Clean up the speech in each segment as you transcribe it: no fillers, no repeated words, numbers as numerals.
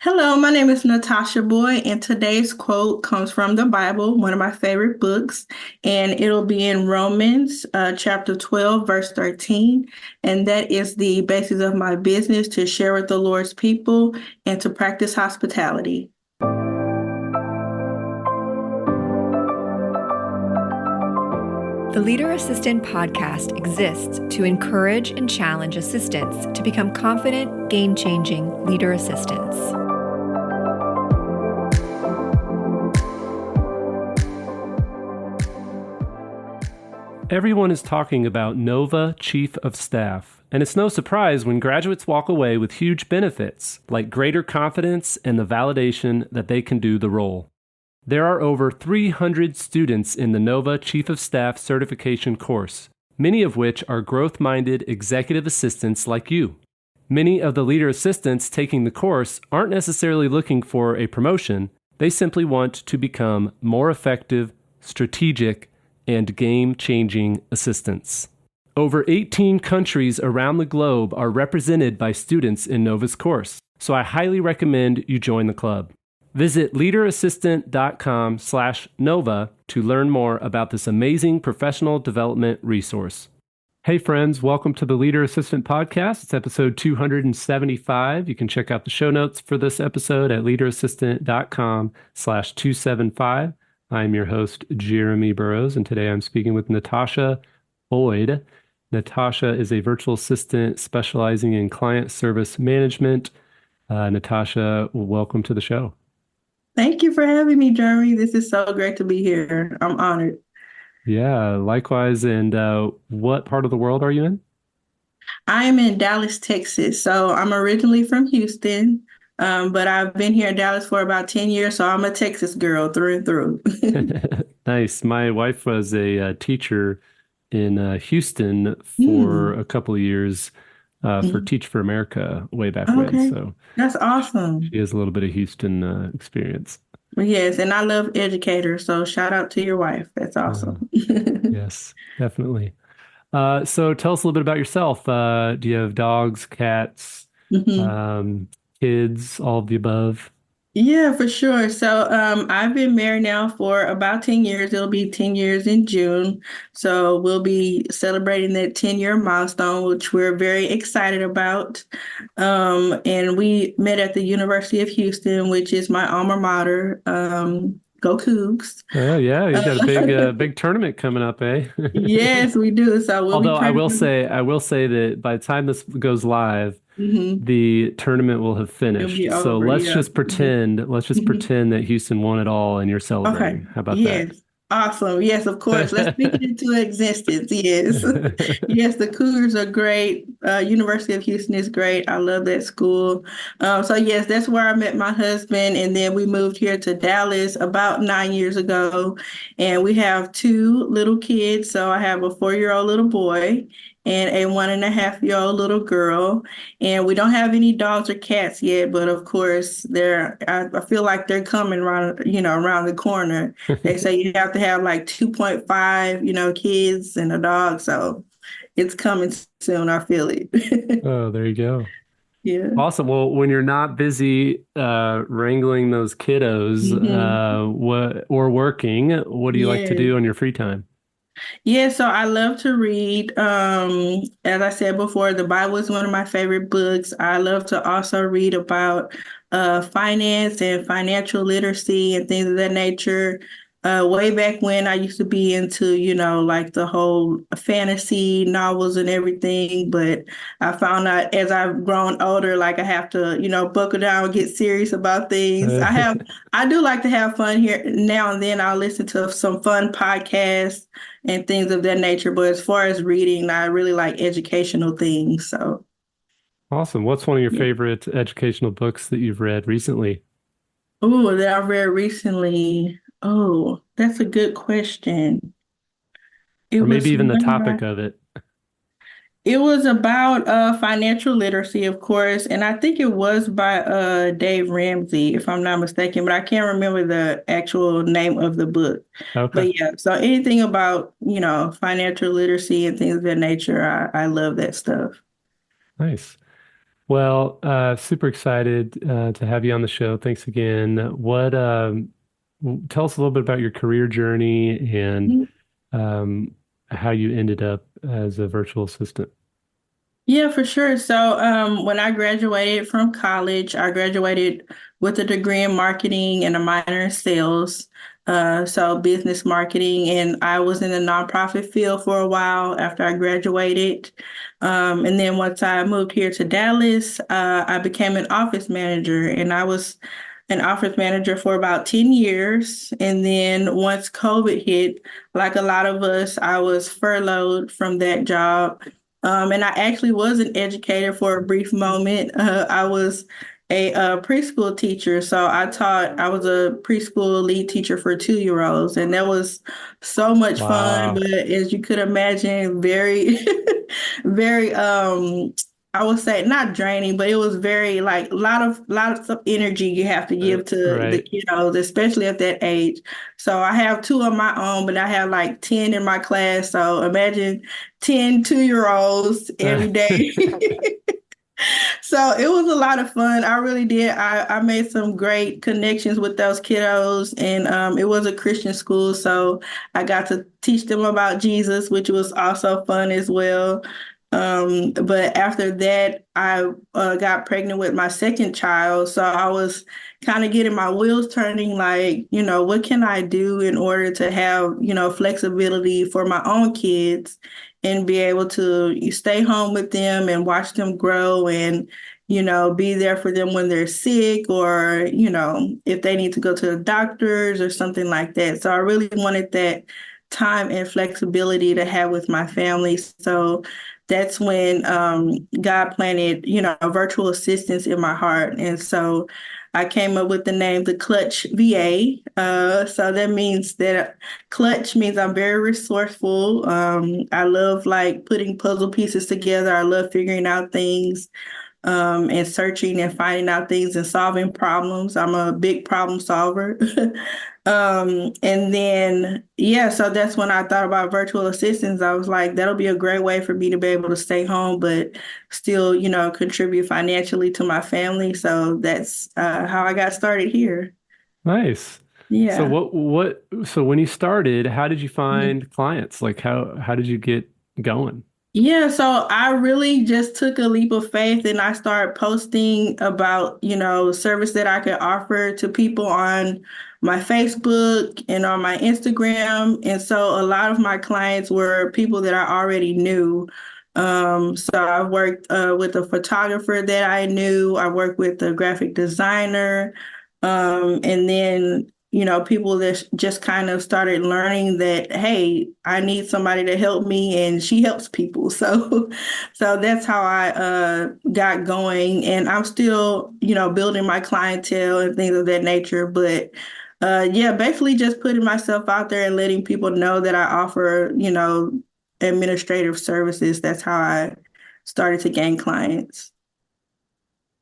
Hello, my name is Natasha Boyd, and today's quote comes from the Bible, one of my favorite books, and it'll be in Romans chapter 12, verse 13. And that is the basis of my business to share with the Lord's people and to practice hospitality. The Leader Assistant podcast exists to encourage and challenge assistants to become confident, game-changing leader assistants. Everyone is talking about Nova Chief of Staff, and it's no surprise when graduates walk away with huge benefits, like greater confidence and the validation that they can do the role. There are over 300 students in the Nova Chief of Staff certification course, many of which are growth-minded executive assistants like you. Many of the leader assistants taking the course aren't necessarily looking for a promotion, they simply want to become more effective, strategic, and game-changing assistants. Over 18 countries around the globe are represented by students in Nova's course, so I highly recommend you join the club. Visit leaderassistant.com/Nova to learn more about this amazing professional development resource. Hey friends, welcome to the Leader Assistant Podcast. It's episode 275. You can check out the show notes for this episode at leaderassistant.com/275. I'm your host, Jeremy Burrows, and today I'm speaking with Natasha Boyd. Natasha is a virtual assistant specializing in client service management. Natasha, welcome to the show. Thank you for having me, Jeremy. This is so great to be here. I'm honored. Yeah, likewise. And what part of the world are you in? I'm in Dallas, Texas. So I'm originally from Houston, but I've been here in Dallas for about 10 years. So I'm a Texas girl through and through. Nice. My wife was a teacher in Houston for a couple of years for Teach for America way back when. Okay. So That's awesome. she has a little bit of Houston experience. Yes, and I love educators, so shout out to your wife. That's awesome. Yes, definitely. So tell us a little bit about yourself. Do you have dogs, cats, Mhm. kids, all of the above? Yeah, for sure. So I've been married now for about 10 years. It'll be 10 years in June. So we'll be celebrating that 10-year milestone, which we're very excited about. And we met at the University of Houston, which is my alma mater. Go Cougs. Oh yeah, you got a big tournament coming up, eh? Yes, we do. So we'll be Although praying for I will say that by the time this goes live, Mhm. the tournament will have It'll be finished. So over. Yeah. let's just pretend that Houston won it all and you're Okay. celebrating. How about that? Yes. Awesome. Yes, of course. Let's speak it into existence. Yes. Yes, the Cougars are great. University of Houston is great. I love that school. So yes, that's where I met my husband. And then we moved here to Dallas about 9 years ago. And we have two little kids. So I have a 4-year-old little boy and a 1.5-year-old little girl. And we don't have any dogs or cats yet, but of course I feel like they're coming around, around the corner. They say you have to have like 2.5, kids and a dog. So it's coming soon. I feel it. Oh, there you go. Yeah. Awesome. Well, when you're not busy wrangling those kiddos hmm what or working, what do you like to Yeah. do on your free time? Yeah, so I love to read. As I said before, the Bible is one of my favorite books. I love to also read about finance and financial literacy and things of that nature. Way back when I used to be into, like the whole fantasy novels and everything, but I found out as I've grown older, like I have to, buckle down and get serious about things. I do like to have fun here now and then. I'll listen to some fun podcasts and things of that nature. But as far as reading, I really like educational things. So, Awesome. What's one of your yeah. favorite educational books that you've read recently? Oh, that I read recently. Oh, that's a good question. It Or maybe was even the one topic of it? it was about financial literacy, of course, and I think it was by Dave Ramsey, if I'm not mistaken, but I can't remember the actual name of the book. Okay. But yeah, so anything about, financial literacy and things of that nature, I love that stuff. Nice. Well, super excited to have you on the show. Thanks again. Tell us a little bit about your career journey and um, how you ended up as a virtual assistant. Yeah, for sure. So, when I graduated from college, I graduated with a degree in marketing and a minor in sales. So business marketing, and I was in the nonprofit field for a while after I graduated. And then once I moved here to Dallas, I became an office manager, and I was an office manager for about 10 years. And then once COVID hit, like a lot of us, I was furloughed from that job. And I actually was an educator for a brief moment. I was a preschool teacher. So I was a preschool lead teacher for 2-year-olds. And that was so much fun. Wow. But as you could imagine, very, very, I would say not draining, but it was very like lots of energy you have to give to the Right. kiddos, especially at that age. So I have two of my own, but I have like 10 in my class. So imagine 10 2-year-olds every day. So it was a lot of fun. I really did. I made some great connections with those kiddos, and it was a Christian school. So I got to teach them about Jesus, which was also fun as well. But after that, I got pregnant with my second child. So I was kind of getting my wheels turning, like, what can I do in order to have, flexibility for my own kids and be able to stay home with them and watch them grow and, be there for them when they're sick or, if they need to go to the doctors or something like that. So I really wanted that time and flexibility to have with my family. So that's when God planted, virtual assistants in my heart. And so I came up with the name the Clutch VA. So that means that Clutch means I'm very resourceful. I love like putting puzzle pieces together. I love figuring out things and searching and finding out things and solving problems. I'm a big problem solver. And then, yeah, so that's when I thought about virtual assistants. I was like, that'll be a great way for me to be able to stay home, but still, contribute financially to my family. So that's how I got started here. Nice. So Yeah. so when you started, how did you find clients? Like how did you get going? Yeah, so I really just took a leap of faith and I started posting about, service that I could offer to people on my Facebook and on my Instagram. And so a lot of my clients were people that I already knew. So I worked with a photographer that I knew. I worked with a graphic designer. And then people that just kind of started learning that, hey, I need somebody to help me, and she helps people. So that's how I got going, and I'm still, building my clientele and things of that nature. But yeah, basically just putting myself out there and letting people know that I offer, administrative services. That's how I started to gain clients.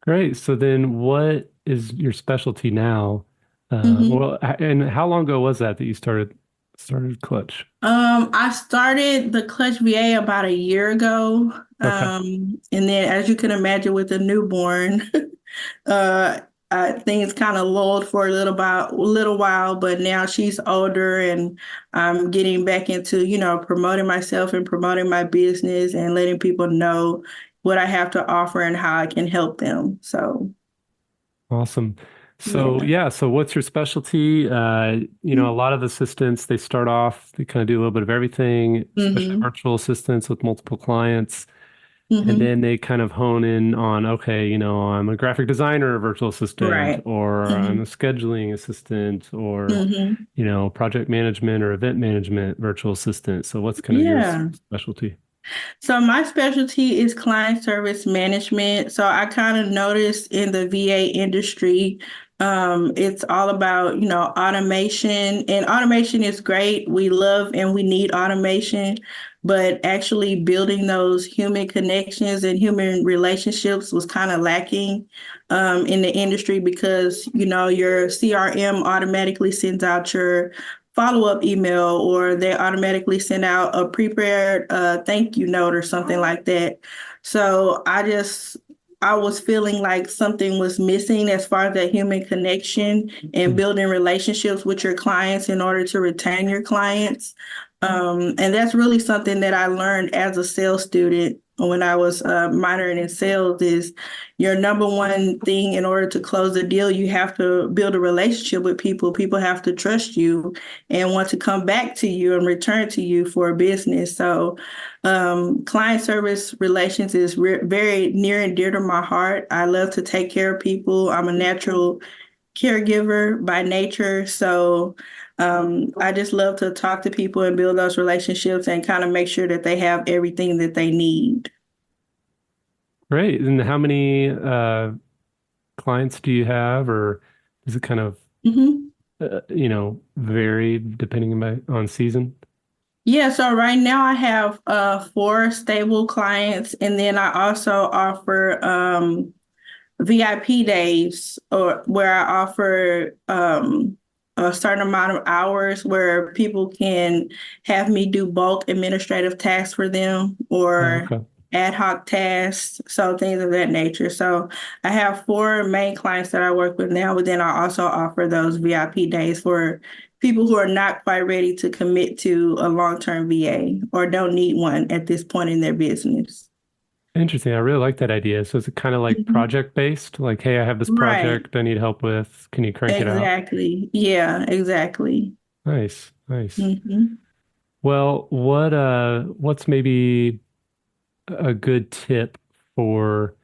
Great. So then what is your specialty now? Mhm. And how long ago was that you started Clutch? I started the Clutch VA about a year ago. Okay. And then as you can imagine with a newborn, uh, things kind of lulled for a little while, but now she's older and I'm getting back into, promoting myself and promoting my business and letting people know what I have to offer and how I can help them. So, Awesome. So yeah. yeah, so what's your specialty? A lot of assistants, they start off, they kind of do a little bit of everything, especially Mm-hmm. virtual assistants with multiple clients. And Mm-hmm. then they kind of hone in on, okay, I'm a graphic designer, virtual assistant, Right. or I'm a Mm-hmm. scheduling assistant, or, Mm-hmm. project management or event management virtual assistant. So what's kind of your Yeah. specialty? So my specialty is client service management. So I kind of noticed in the VA industry, it's all about, automation, and automation is great. We love and we need automation, but actually building those human connections and human relationships was kind of lacking, in the industry because, your CRM automatically sends out your follow-up email or they automatically send out a prepared thank you note or something like that. So I was feeling like something was missing as far as that human connection and building relationships with your clients in order to retain your clients. And that's really something that I learned as a sales student when I was minoring in sales is your number one thing in order to close a deal, you have to build a relationship with people. People have to trust you and want to come back to you and return to you for a business. So client service relations is very near and dear to my heart. I love to take care of people. I'm a natural caregiver by nature. So I just love to talk to people and build those relationships and kind of make sure that they have everything that they need. Great. And how many clients do you have, or does it kind of, hmm vary depending on season? Yeah, so right now I have four stable clients, and then I also offer VIP days or where I offer a certain amount of hours where people can have me do bulk administrative tasks for them Oh, or okay. ad hoc tasks, so things of that nature. So I have four main clients that I work with now, but then I also offer those VIP days for people who are not quite ready to commit to a long-term VA or don't need one at this point in their business. Interesting. I really like that idea. So is it kind of like Mhm. project based? Like, hey, I have this Right. project I need help with. Can you crank it out? Exactly. Yeah, exactly. Nice, nice. hmm Well, what's maybe a good tip for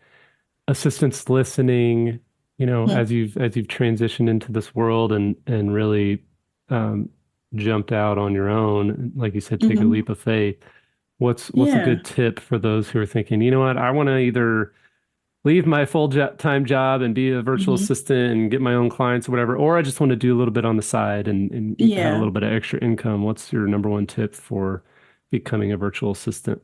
assistants listening, as you've transitioned into this world and really um, jumped out on your own, like you said, take a hmm leap of faith. What's a Yeah. good tip for those who are thinking, you know what, I want to either leave my full-time job and be a virtual hmm assistant and get my own clients or whatever, or I just want to do a little bit on the side and have a Yeah. little bit of extra income. What's your number one tip for becoming a virtual assistant?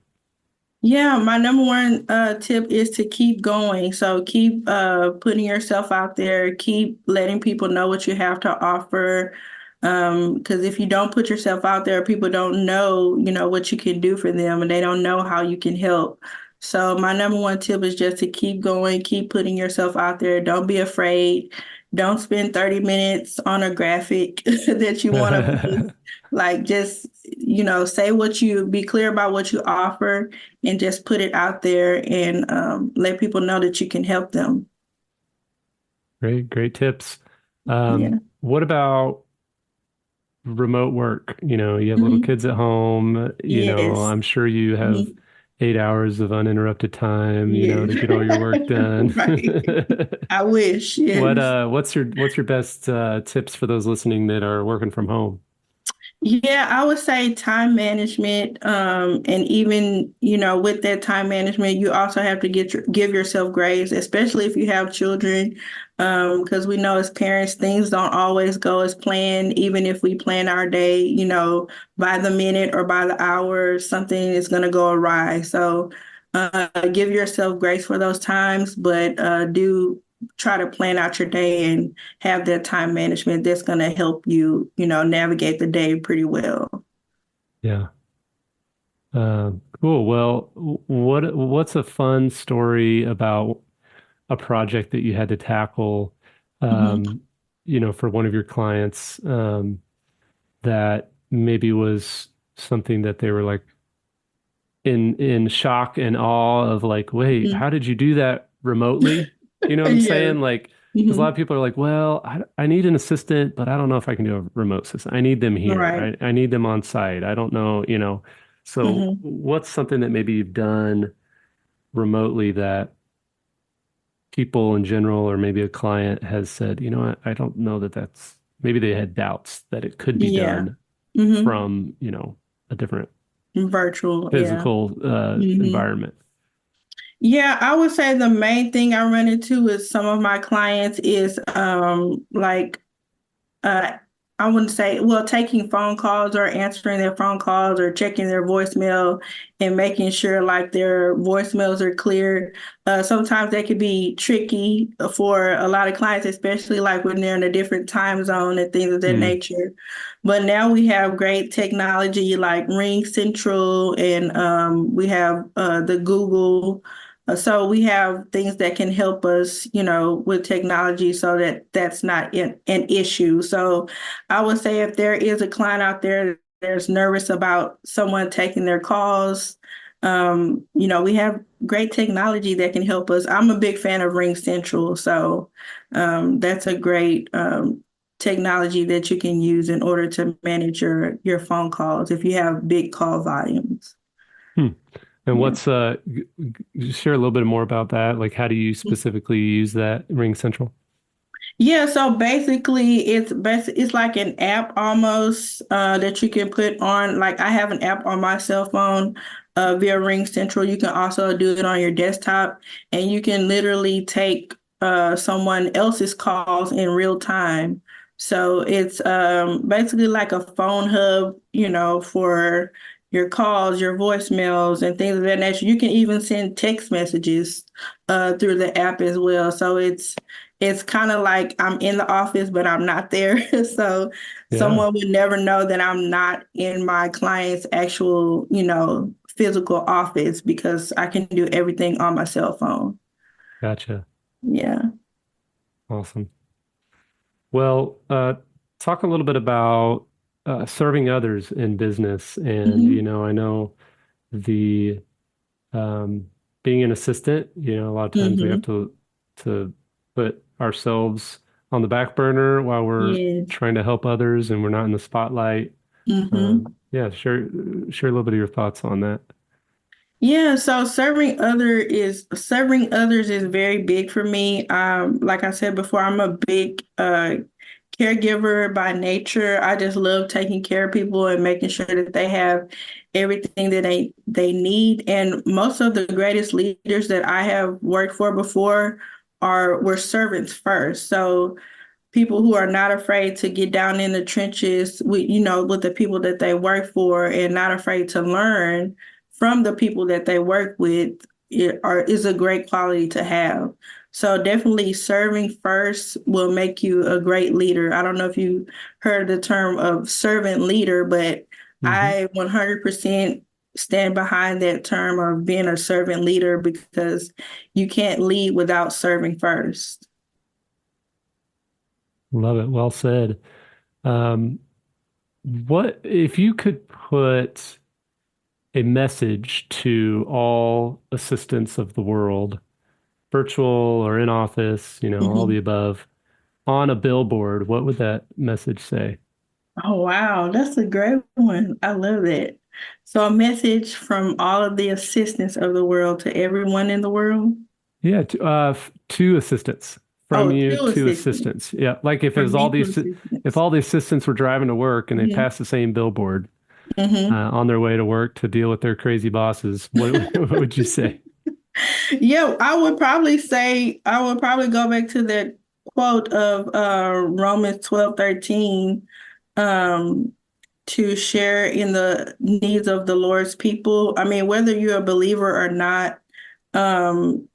Yeah, my number one tip is to keep going. So keep putting yourself out there, keep letting people know what you have to offer. Because if you don't put yourself out there, people don't know, what you can do for them and they don't know how you can help. So my number one tip is just to keep going, keep putting yourself out there. Don't be afraid. Don't spend 30 minutes on a graphic that you want to post. Like just, say be clear about what you offer and just put it out there and let people know that you can help them. Great, great tips. Yeah. What about remote work? You have little hmm kids at home, Yes. I'm sure you have hmm 8 hours of uninterrupted time, Yes. to get all your work done. Right. I wish. Yes. What's your best tips for those listening that are working from home? Yeah, I would say time management, and even, with that time management, you also have to give yourself grace, especially if you have children, because we know as parents, things don't always go as planned. Even if we plan our day, by the minute or by the hour, something is going to go awry. So, give yourself grace for those times, but do try to plan out your day and have that time management that's going to help you, navigate the day pretty well. Yeah. Cool. Well, what's a fun story about a project that you had to tackle, hmm um, for one of your clients, that maybe was something that they were like in shock and awe of, like, wait, how did you do that remotely? You know what I'm Yeah. saying? Like, because a lot hmm of people are like, well, I need an assistant, but I don't know if I can do a remote assistant. I need them Right. here. I need them on site. I don't know. So hmm what's something that maybe you've done remotely that people in general, or maybe a client has said, I don't know that maybe they had doubts that it could be Yeah. done hmm from, a different Virtual. Yeah. physical hmm environment. Yeah, I would say the main thing I run into with some of my clients is like uh, I wouldn't say, well, taking phone calls or answering their phone calls or checking their voicemail and making sure like their voicemails are clear. Sometimes they could be tricky for a lot of clients, especially like when they're in a different time zone and things of that Mm, nature. But now we have great technology like Ring Central and we have the Google. So we have things that can help us, with technology so that that's not an issue. So I would say if there is a client out there that's nervous about someone taking their calls, we have great technology that can help us. I'm a big fan of Ring Central, so that's a great technology that you can use in order to manage your phone calls if you have big call volumes. Hmm. And Yeah. what's share a little bit more about that? Like, how do you specifically use that Ring Central? Yeah, so basically it's like an app almost that you can put on. Like I have an app on my cell phone via Ring Central. You can also do it on your desktop, and you can literally take someone else's calls in real time. So it's basically like a phone hub, for your calls, your voicemails, and things of that nature. You can even send text messages through the app as well. So it's kind of like I'm in the office, but I'm not there. So Yeah, someone would never know that I'm not in my client's actual, physical office because I can do everything on my cell phone. gotcha. Yeah. Awesome. Well, talk a little bit about serving others in business. And, Hmm. I know the um, being an assistant, a lot of times we have Hmm. to put ourselves on the back burner while we're Yes. trying to help others and we're not in the spotlight. Hmm. Yeah, share a little bit of your thoughts on that. Yeah, so serving others is very big for me. Like I said before, I'm a big caregiver by nature. I just love taking care of people and making sure that they have everything that they need. And most of the greatest leaders that I have worked for before were servants first. So people who are not afraid to get down in the trenches with the people that they work for and not afraid to learn from the people that they work with is a great quality to have. So definitely serving first will make you a great leader. I don't know if you heard the term of servant leader, but Hmm. I 100% stand behind that term of being a servant leader because you can't lead without serving first. Love it. Well said. Um, what if you could put a message to all assistants of the world, virtual or in office, all the Mhm. above, on a billboard, what would that message say? Oh, wow. That's a great one. I love that. So, a message from all of the assistants of the world to everyone in the world. Yeah, two assistants from Oh, you, two two assistants assistants. Yeah, like if it was from all me, two these, if assistants. all the assistants were driving to work and they Hmm. passed the same billboard Hmm. on their way to work to deal with their crazy bosses, what would you say? Yeah, I would probably go back to that quote of Romans 12:13, um, to share in the needs of the Lord's people. I mean, whether you're a believer or not, um,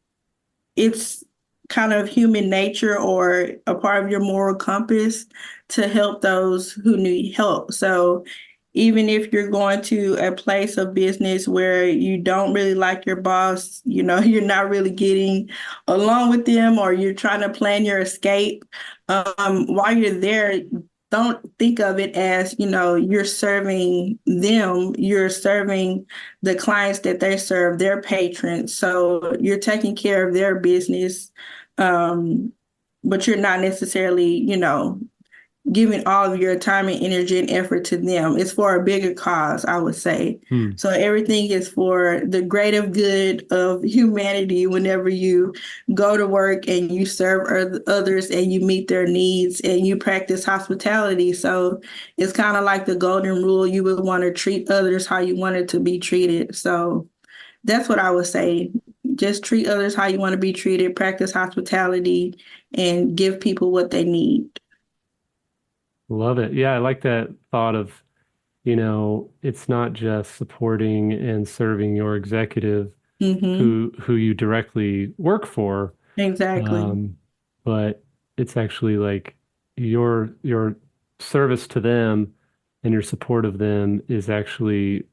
it's kind of human nature or a part of your moral compass to help those who need help. So even if you're going to a place of business where you don't really like your boss, you're not really getting along with them or you're trying to plan your escape, while you're there, don't think of it as, you're serving them, you're serving the clients that they serve, their patrons. So you're taking care of their business, um, but you're not necessarily, giving all of your time and energy and effort to them. It's for a bigger cause, I would say. Hmm. So everything is for the greater good of humanity whenever you go to work and you serve others and you meet their needs and you practice hospitality. So it's kind of like the golden rule. You would want to treat others how you wanted to be treated. So that's what I would say. Just treat others how you want to be treated, practice hospitality, and give people what they need. Love it. Yeah, I like that thought of, it's not just supporting and serving your executive Hmm. who you directly work for, Exactly. um, but it's actually like your service to them and your support of them is actually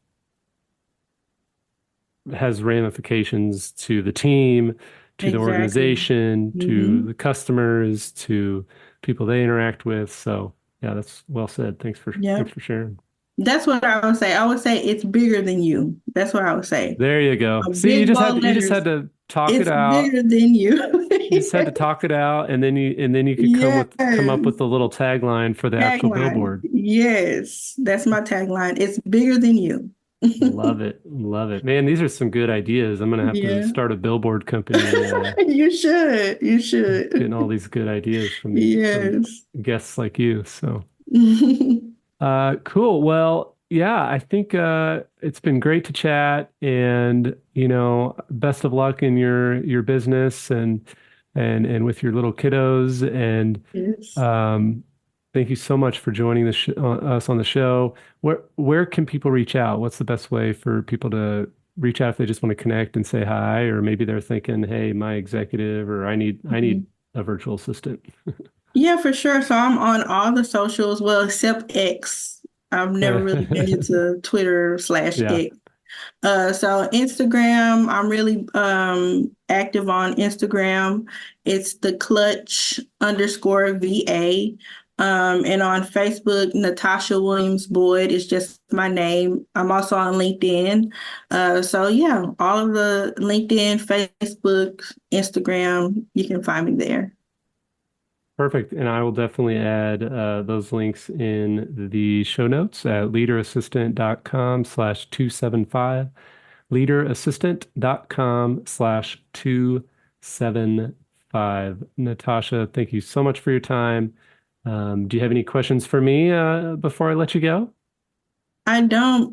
has ramifications to the team, to the Exactly. organization, to Mhm. the customers, to people they interact with. So yeah, that's well said. Thanks Yep. for sharing. That's what I would say. I would say it's bigger than you. That's what I would say. There you go. A See, big bold you just had letters. to talk it It's out. bigger than you. You just had to talk it out, and then you could Yes. come up with a little tagline for the actual Tagline. billboard. Yes. That's my tagline. It's bigger than you. Love it. Love it. Man, these are some good ideas. I'm gonna have to Yeah. start a billboard company, You should. You should. getting all these good ideas from Yes. guests like you. So cool. Well, yeah, I think it's been great to chat, and best of luck in your business and with your little kiddos. And Yes. thank you so much for joining us on the show. Where can people reach out? What's the best way for people to reach out if they just want to connect and say hi, or maybe they're thinking, "Hey, my executive," or I need Mhm. a virtual assistant." Yeah, for sure. So I'm on all the socials, well, except X. I've never really been into Twitter slash Yeah, X. So Instagram, I'm really active on Instagram. It's the clutch underscore VA. And on Facebook, Natasha Williams Boyd is just my name. I'm also on LinkedIn. So yeah, all of the LinkedIn, Facebook, Instagram, you can find me there. perfect. And I will definitely add those links in the show notes at leaderassistant.com/275. leaderassistant.com/275. Natasha, thank you so much for your time. Do you have any questions for me before I let you go? I don't,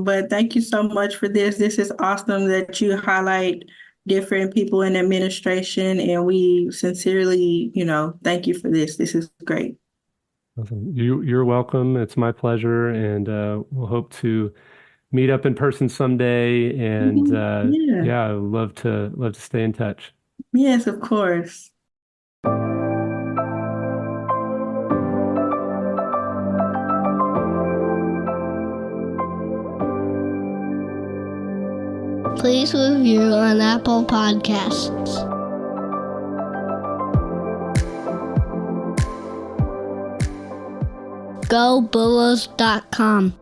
but thank you so much for this. This is awesome that you highlight different people in administration, and we sincerely, thank you for this. This is great. Awesome. You're welcome. It's my pleasure, and we'll hope to meet up in person someday. And Mhm. Yeah. yeah, I would love to stay in touch. Yes, of course. Please review on Apple Podcasts. GoBulls.com